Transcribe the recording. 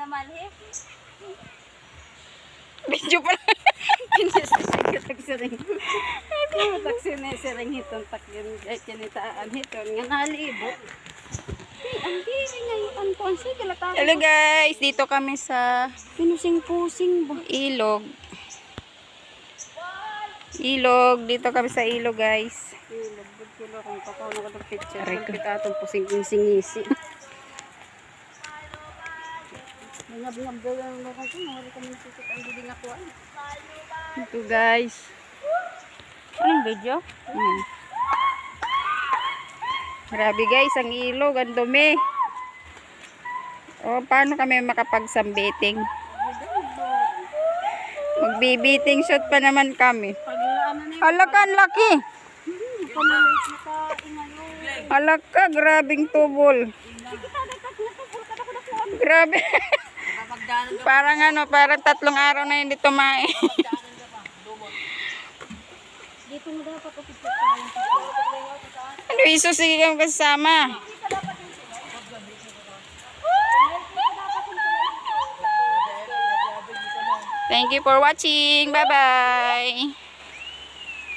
na malhi. Video pa. Taksiring. Taksiring sering hiton takyon janitaan hiton nga nalibo. Ang dili ngayon kon say kalata. Hello guys, dito kami sa Pinusing-pusing ba? ilog. Ilog, dito kami sa ilog guys. Ilog kilo kung pakaw na ko picture. Aray ko. Kita atong pusing-singisi. Ngab-ngab daw ang lokal ko, wala kami nakikita ang dili nga kuan. Ito guys. Anong video? Grabe guys, ang ilog, ang dumi. O, paano kami makapagsambiting? Magbibiting shot pa naman kami. Pag ano na Halaka, ang laki. pamalit na ka ingayo. Halaka, grabing tubol. Grabe. Parang ano, parang 3 araw na hindi tumae. Dito mo dapat upit tayo. Ano, iso, sige kang kasama. Thank you for watching. Bye-bye.